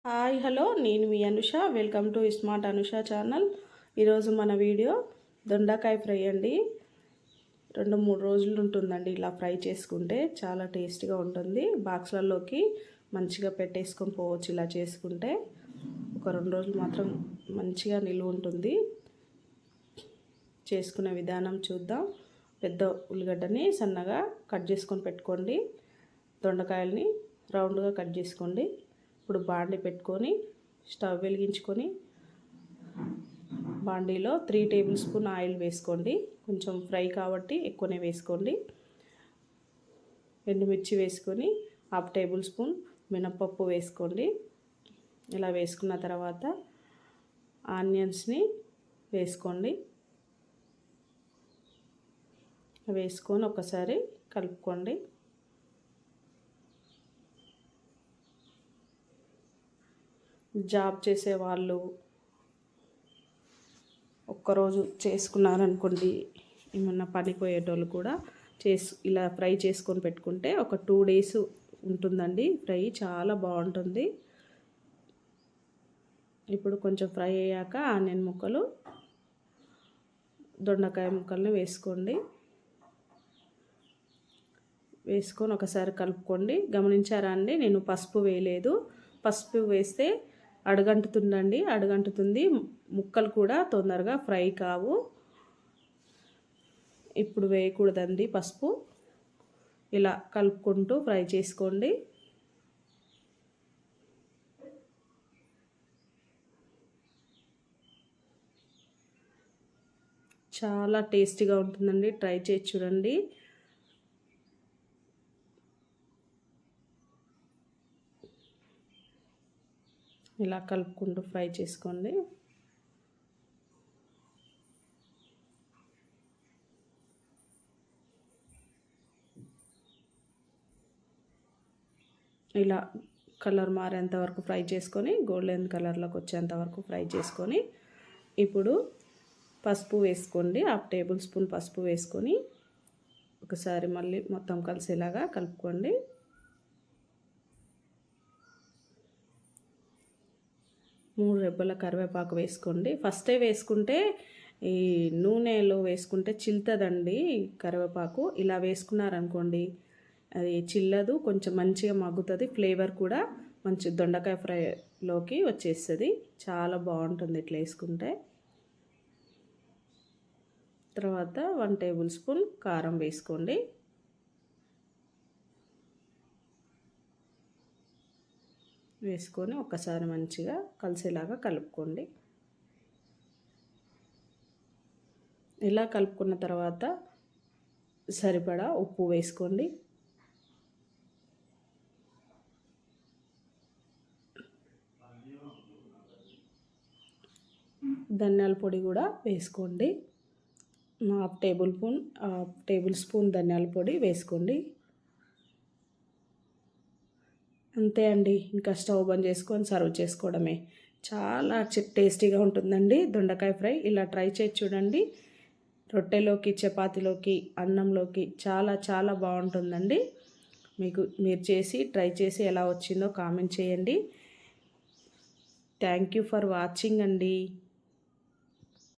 Hi hello, నేను మీ Anusha. Welcome to smart Anusha channel. ఈరోజు మన వీడియో దొండకాయ ఫ్రై అండి. 2-3 రోజులు ఉంటుందండి ఇలా ఫ్రై చేసుకుంటే. చాలా టేస్టీగా ఉంటుంది. బాక్స్లలోకి మంచిగా పెట్టేసుకొని పోవచ్చు ఇలా చేసుకుంటే. ఒక 2 రోజులు మాత్రం మంచిగా నిలువ ఉంటుంది. చేసుకునే విధానం చూద్దాం. పెద్ద ఉల్లిగడ్డని సన్నగా కట్ చేసుకొని పెట్టుకోండి. దొండకాయల్ని రౌండ్గా కట్ చేసుకోండి. ఇప్పుడు బాండీ పెట్టుకొని స్టవ్ వెలిగించుకొని బాండీలో 3 టేబుల్ స్పూన్ ఆయిల్ వేసుకోండి. కొంచెం ఫ్రై కాబట్టి ఎక్కువనే వేసుకోండి. ఎండుమిర్చి వేసుకొని 1/2 టేబుల్ స్పూన్ మినపప్పు వేసుకోండి. ఇలా వేసుకున్న తర్వాత ఆనియన్స్ని వేసుకోండి. వేసుకొని ఒకసారి కలుపుకోండి. జాబ్ చేసే వాళ్ళు ఒక్కరోజు చేసుకున్నారనుకోండి, ఏమన్నా పనికి పోయేటోళ్ళు కూడా ఇలా ఫ్రై చేసుకొని పెట్టుకుంటే ఒక 2 డేస్ ఉంటుందండి. ఫ్రై చాలా బాగుంటుంది. ఇప్పుడు కొంచెం ఫ్రై అయ్యాక ఆనియన్ ముక్కలు, దొండకాయ ముక్కల్ని వేసుకోండి. వేసుకొని ఒకసారి కలుపుకోండి. గమనించారా అండి, నేను పసుపు వేయలేదు. పసుపు వేస్తే అడుగంటుతుంది. ముక్కలు కూడా తొందరగా ఫ్రై కావు. ఇప్పుడు వేయకూడదండి పసుపు. ఇలా కలుపుకుంటూ ఫ్రై చేసుకోండి. చాలా టేస్టీగా ఉంటుందండి. ట్రై చేసి చూడండి. ఇలా కలుపుకుంటూ ఫ్రై చేసుకోండి. ఇలా కలర్ మారేంత వరకు ఫ్రై చేసుకొని, గోల్డెన్ కలర్లోకి వచ్చేంత వరకు ఫ్రై చేసుకొని, ఇప్పుడు పసుపు వేసుకోండి. 1/2 టేబుల్ స్పూన్ పసుపు వేసుకొని ఒకసారి మళ్ళీ మొత్తం కలిసేలాగా కలుపుకోండి. 3 రెబ్బల కరివేపాకు వేసుకోండి. ఫస్టే వేసుకుంటే ఈ నూనెలో వేసుకుంటే చిల్లుతుందండి కరివేపాకు. ఇలా వేసుకున్నారనుకోండి అది చిల్లదు, కొంచెం మంచిగా మగ్గుతుంది. ఫ్లేవర్ కూడా మంచి దొండకాయ ఫ్రైలోకి వచ్చేస్తుంది. చాలా బాగుంటుంది ఇట్లా వేసుకుంటే. తర్వాత 1 టేబుల్ స్పూన్ కారం వేసుకోండి. వేసుకొని ఒకసారి మంచిగా కలిసేలాగా కలుపుకోండి. ఇలా కలుపుకున్న తర్వాత సరిపడా ఉప్పు వేసుకోండి. ధనియాల పొడి కూడా వేసుకోండి. 1/2 టేబుల్ స్పూన్ ధనియాల పొడి వేసుకోండి. అంతే అండి. ఇంకా స్టవ్ బంద్ చేసుకొని సర్వ్ చేసుకోవడమే. చాలా టేస్టీగా ఉంటుందండి దొండకాయ ఫ్రై. ఇలా ట్రై చేసి చూడండి. రొట్టెలోకి, చపాతీలోకి, అన్నంలోకి చాలా చాలా బాగుంటుందండి. మీరు ట్రై చేసి ఎలా వచ్చిందో కామెంట్ చేయండి. థ్యాంక్ యూ ఫర్ వాచింగ్ అండి.